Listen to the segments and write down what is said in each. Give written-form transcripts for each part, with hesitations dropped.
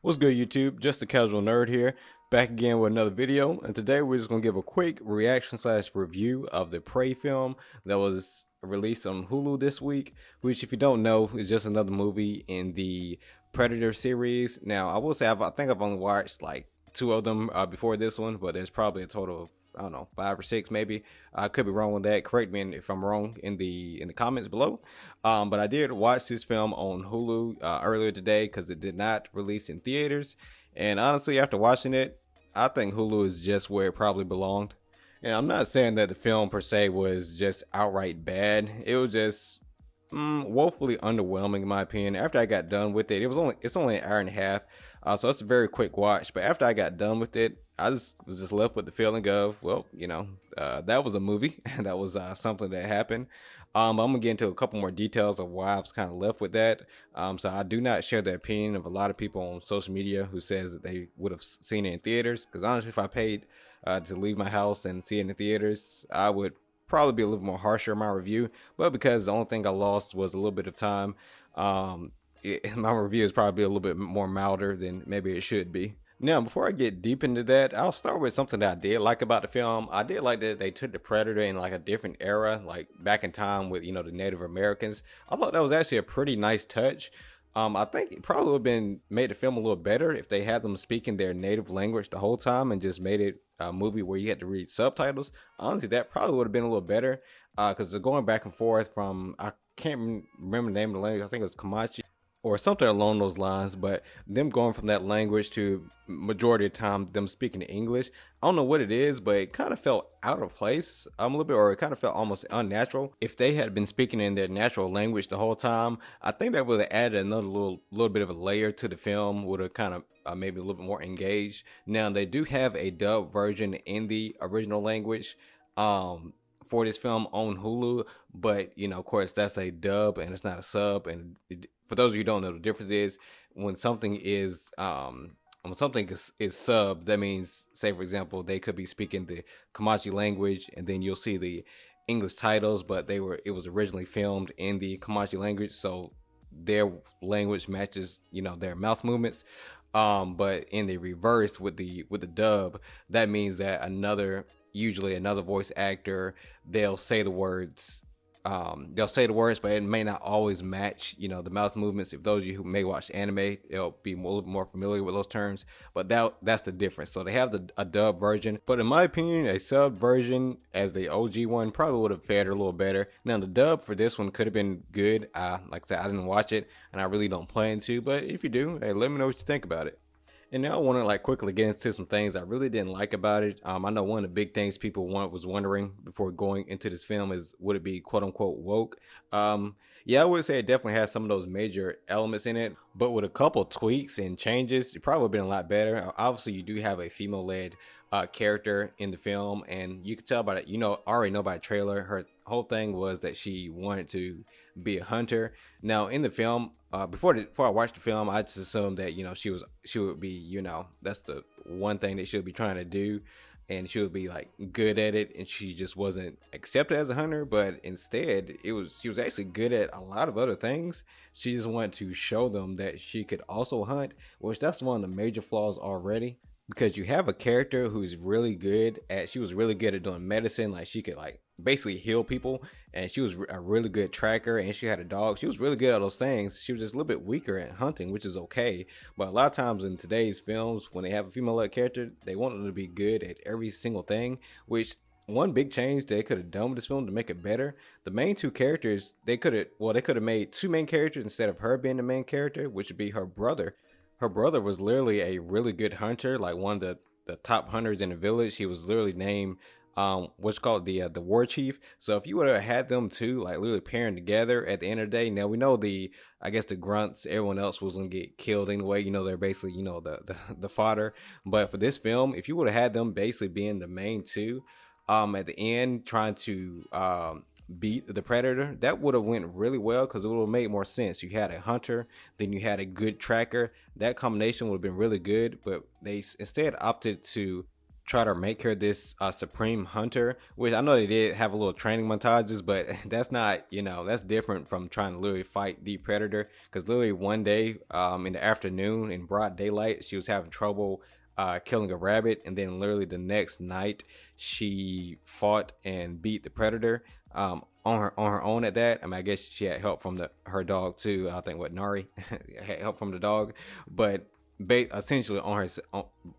What's good, YouTube? Just a casual nerd here, back again with another video. And today we're just gonna give a quick reaction slash review of the Prey film that was released on Hulu this week. Which, if you don't know, is just another movie in the Predator series. Now, I will say I think I've only watched like two of them before this one, but there's probably a total of, I don't know, 5 or 6 maybe. I could be wrong with that. Correct me if I'm wrong in the comments below. But I did watch this film on Hulu earlier today because it did not release in theaters. And honestly, after watching it, I think Hulu is just where it probably belonged. And I'm not saying that the film per se was just outright bad. It was just woefully underwhelming in my opinion. After I got done with it, it's only an hour and a half, so it's a very quick watch. But after I got done with it, I was just left with the feeling of, well, that was a movie. That was something that happened. I'm gonna get into a couple more details of why I was kind of left with that. So I do not share the opinion of a lot of people on social media who says that they would have seen it in theaters. Because honestly, if I paid to leave my house and see it in theaters, I would probably be a little more harsher in my review. But because the only thing I lost was a little bit of time, my review is probably a little bit more milder than maybe it should be. Now, before I get deep into that, I'll start with something that I did like about the film. I did like that they took the Predator in like a different era, like back in time with, the Native Americans. I thought that was actually a pretty nice touch. I think it probably would have been made the film a little better if they had them speaking their native language the whole time and just made it a movie where you had to read subtitles. Honestly, that probably would have been a little better because they're going back and forth from, I can't remember the name of the language. I think it was Comanche or something along those lines, but them going from that language to majority of the time them speaking English, I don't know what it is, but it kind of felt out of place a little bit, or it kind of felt almost unnatural. If they had been speaking in their natural language the whole time, I think that would have added another little bit of a layer to the film, would have kind of maybe a little bit more engaged. Now, they do have a dub version in the original language for this film on Hulu, but of course that's a dub and it's not a sub. And for those of you who don't know, the difference is when something is sub, that means, say for example, they could be speaking the Comanche language and then you'll see the English titles, but it was originally filmed in the Comanche language, so their language matches their mouth movements. But in the reverse with the dub, that means that usually another voice actor, they'll say the words, but it may not always match the mouth movements. If those of you who may watch anime, they'll be a little more familiar with those terms, but that's the difference. So they have a dub version, but in my opinion, a sub version as the OG one probably would have fared a little better. Now, the dub for this one could have been good. Like I said, I didn't watch it and I really don't plan to, but if you do, hey, let me know what you think about it. And now I want to quickly get into some things I really didn't like about it. I know one of the big things people was wondering before going into this film is, would it be quote unquote woke? Yeah, I would say it definitely has some of those major elements in it, but with a couple tweaks and changes, it probably would have been a lot better. Obviously, you do have a female-led character in the film, and you can tell by it. I already know by the trailer, her whole thing was that she wanted to be a hunter. Now, in the film, before I watched the film, I just assumed that she would be that's the one thing that she would be trying to do, and she would be like good at it, and she just wasn't accepted as a hunter. But instead, she was actually good at a lot of other things. She just wanted to show them that she could also hunt, which that's one of the major flaws already. Because you have a character who's she was really good at doing medicine, like she could basically heal people, and she was a really good tracker, and she had a dog. She was really good at those things. She was just a little bit weaker at hunting, which is okay. But a lot of times in today's films, when they have a female-led character, they want them to be good at every single thing, which one big change they could have done with this film to make it better, the main two characters, they could have made two main characters instead of her being the main character, which would be her brother. Her brother was literally a really good hunter, like one of the top hunters in the village. He was literally named what's called the war chief. So if you would have had them two literally pairing together at the end of the day, now we know I guess the grunts, everyone else was gonna get killed anyway. They're basically the fodder. But for this film, if you would have had them basically being the main two, at the end trying to beat the Predator, that would have went really well because it would have made more sense. You had a hunter, then you had a good tracker. That combination would have been really good, but they instead opted to try to make her this supreme hunter, which I know they did have a little training montages, but that's not, that's different from trying to literally fight the predator. Because literally one day in the afternoon in broad daylight, she was having trouble killing a rabbit, and then literally the next night she fought and beat the predator on her own at that. I mean, I guess she had help from her dog too. I think what Nari had help from the dog, but essentially on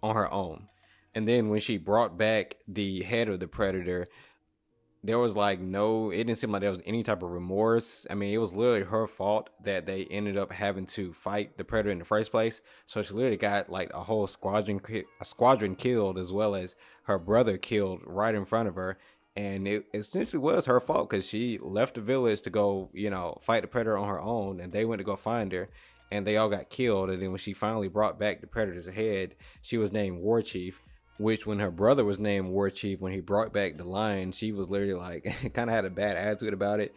her own. And then when she brought back the head of the predator, there was like it didn't seem like there was any type of remorse. I mean, it was literally her fault that they ended up having to fight the predator in the first place. So she literally got like a squadron killed, as well as her brother killed right in front of her. And it essentially was her fault, because she left the village to go, fight the predator on her own, and they went to go find her, and they all got killed. And then when she finally brought back the predator's head, she was named War Chief. Which, when her brother was named War Chief, when he brought back the lion, she was literally like kind of had a bad attitude about it,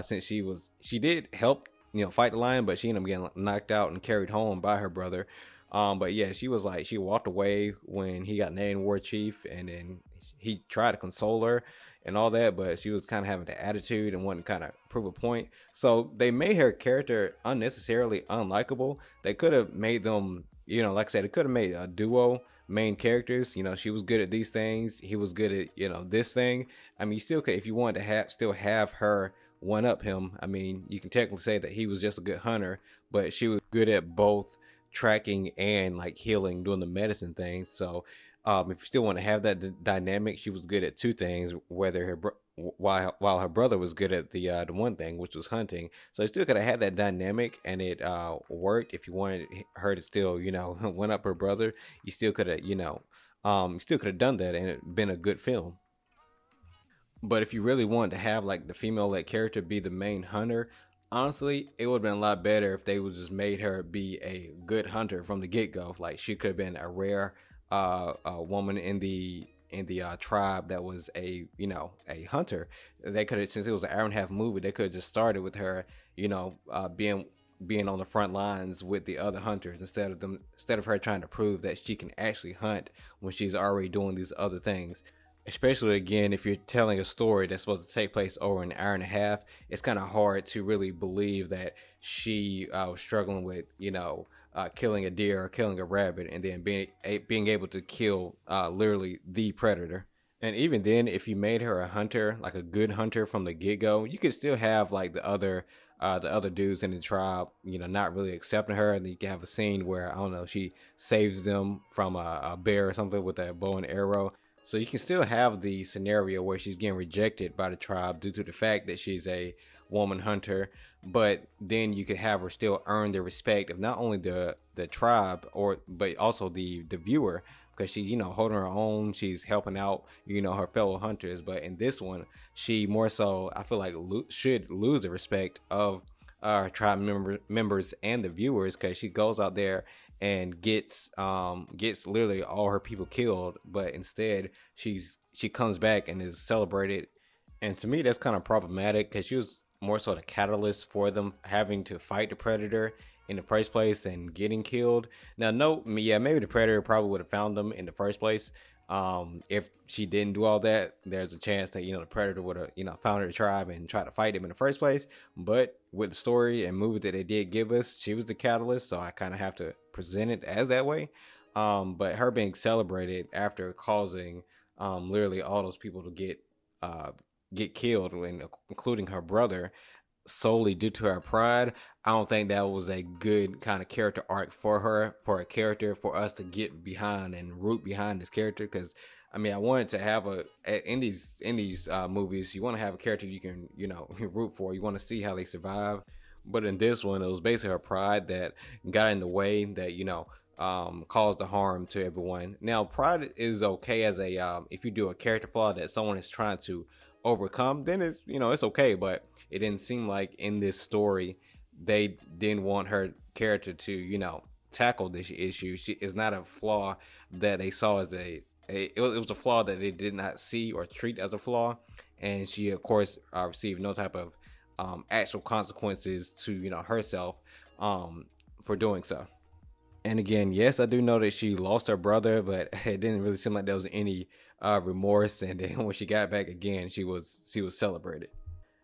since she did help fight the lion, but she ended up getting knocked out and carried home by her brother. But yeah, she was like, she walked away when he got named War Chief, and then he tried to console her and all that, but she was kind of having the attitude and wanting to kind of prove a point. So they made her character unnecessarily unlikable. They could have made them, like I said, it could have made a duo main characters. She was good at these things, he was good at this thing. I mean, you still could, if you wanted to still have her one up him. I mean, you can technically say that he was just a good hunter, but she was good at both tracking and like healing, doing the medicine thing. So if you still want to have that dynamic, she was good at two things, whether while her brother was good at the one thing, which was hunting. So you still could have had that dynamic, and it worked. If you wanted her to still one up her brother, you still could have done that, and it been a good film. But if you really wanted to have like the female led character be the main hunter, honestly, it would have been a lot better if they would just made her be a good hunter from the get go. Like, she could have been a rare woman in the tribe that was a hunter. They could have, since it was an hour and a half movie, they could have just started with her, being on the front lines with the other hunters, instead of her trying to prove that she can actually hunt when she's already doing these other things. Especially again, if you're telling a story that's supposed to take place over an hour and a half, it's kind of hard to really believe that she was struggling with killing a deer or killing a rabbit, and then being able to kill literally the predator. And even then, if you made her a hunter, like a good hunter from the get go, you could still have like the other dudes in the tribe, not really accepting her, and then you can have a scene where, I don't know, she saves them from a bear or something with a bow and arrow. So you can still have the scenario where she's getting rejected by the tribe due to the fact that she's a woman hunter, but then you could have her still earn the respect of not only the tribe, but also the viewer, because she's holding her own, she's helping out her fellow hunters. But in this one, she more so, I feel like, should lose the respect of our tribe members and the viewers, because she goes out there and gets literally all her people killed, but instead she comes back and is celebrated. And to me, that's kind of problematic, because she was more so the catalyst for them having to fight the predator in the first place and getting killed. Now, no, yeah, maybe the predator probably would have found them in the first place. If she didn't do all that, there's a chance that the predator would have found her tribe and tried to fight him in the first place. But with the story and movie that they did give us, she was the catalyst, so I kind of have to present it as that way. But her being celebrated after causing literally all those people to get killed, including her brother, solely due to her pride, I don't think that was a good kind of character arc for her, for a character, for us to get behind and root behind this character. Because I mean, I wanted to have in these movies, you want to have a character you can root for. You want to see how they survive. But in this one, it was basically her pride that got in the way, that caused the harm to everyone. Now, pride is okay as a if you do a character flaw that someone is trying to overcome, then it's okay. But it didn't seem like in this story they didn't want her character to tackle this issue. She is not a flaw that they saw as it was a flaw that they did not see or treat as a flaw, and she of course received no type of actual consequences to herself for doing so. And again, yes, I do know that she lost her brother, but it didn't really seem like there was any remorse. And then when she got back again, she was celebrated.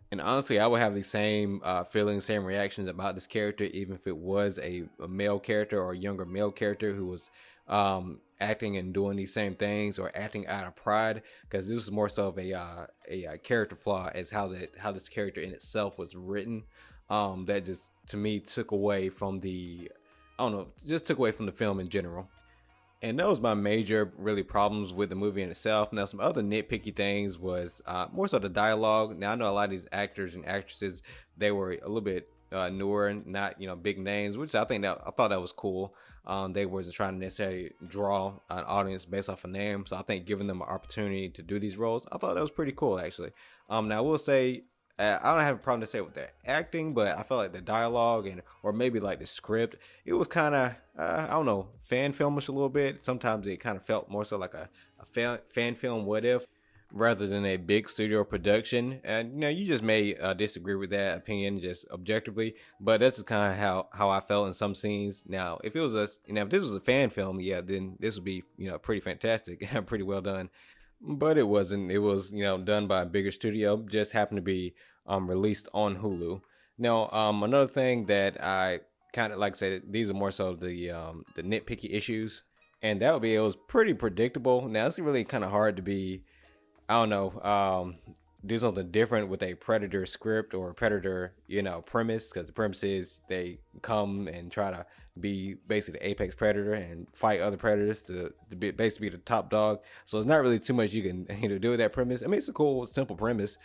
And honestly, I would have the same feelings, same reactions about this character, even if it was a male character or a younger male character who was acting and doing these same things or acting out of pride. Because this is more so of a character flaw as how this character in itself was written. That just to me took away from the, I don't know, just took away from the film in general. And that was my major really problems with the movie in itself. Now some other nitpicky things was more so the dialogue. Now I know a lot of these actors and actresses, they were a little bit newer, not big names, which I thought that was cool. They wasn't trying to necessarily draw an audience based off a name, so I think giving them an opportunity to do these roles, I thought that was pretty cool actually. Now I will say I don't have a problem to say with the acting, but I felt like the dialogue and or maybe like the script, it was kind of I don't know, fan filmish a little bit. Sometimes it kind of felt more so like a fan film. What if? Rather than a big studio production, and you just may disagree with that opinion just objectively, but that's just kind of how I felt in some scenes. Now if it was if this was a fan film, yeah, then this would be pretty fantastic and pretty well done, but it wasn't. It was done by a bigger studio, just happened to be released on Hulu. Now another thing that I kind of like I said, these are more so the nitpicky issues, and that would be, it was pretty predictable. Now it's really kind of hard to be, I don't know, do something different with a Predator script or a Predator, premise, because the premise is they come and try to be basically the apex predator and fight other predators to basically be the top dog. So it's not really too much you can do with that premise. I mean, it's a cool, simple premise.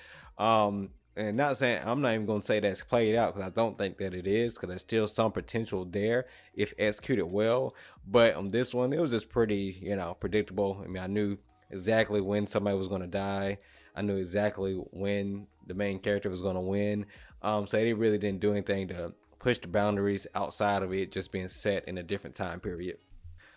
And not saying, I'm not even going to say that's played out, because I don't think that it is, because there's still some potential there if executed well. But on this one, it was just pretty, predictable. I mean, I knew exactly when somebody was going to die. I knew exactly when the main character was going to win. So they really didn't do anything to push the boundaries outside of it just being set in a different time period.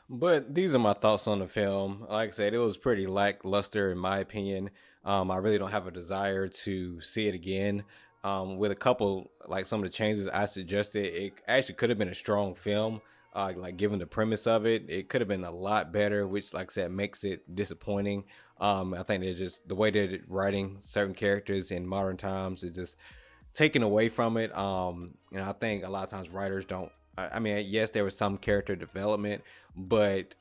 But these are my thoughts on the film. Like I said, it was pretty lackluster in my opinion. I really don't have a desire to see it again. With a couple, like some of the changes I suggested, it actually could have been a strong film. Like given the premise of it, it could have been a lot better, which, like I said, makes it disappointing. I think they're just the way they're writing certain characters in modern times is just taken away from it. I think a lot of times writers don't. I mean, yes, there was some character development, but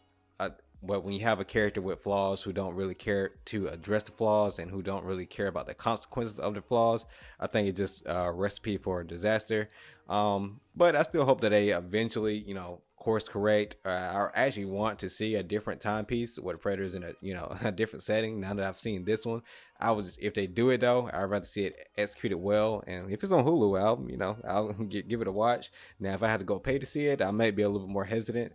when you have a character with flaws who don't really care to address the flaws and who don't really care about the consequences of the flaws, I think it's just a recipe for a disaster. But I still hope that they eventually, course correct. I actually want to see a different timepiece where the Predator's in a, a different setting. Now that I've seen this one, if they do it though, I'd rather see it executed well. And if it's on Hulu, I'll give it a watch. Now, if I had to go pay to see it, I might be a little bit more hesitant.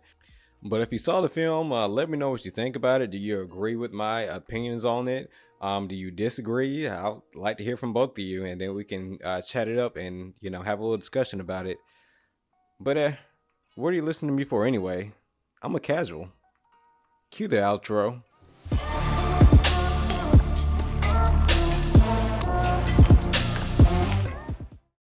But if you saw the film, let me know what you think about it. Do you agree with my opinions on it? Do you disagree? I'd like to hear from both of you, and then we can chat it up and have a little discussion about it. But what are you listening to me for anyway? I'm a casual. Cue the outro.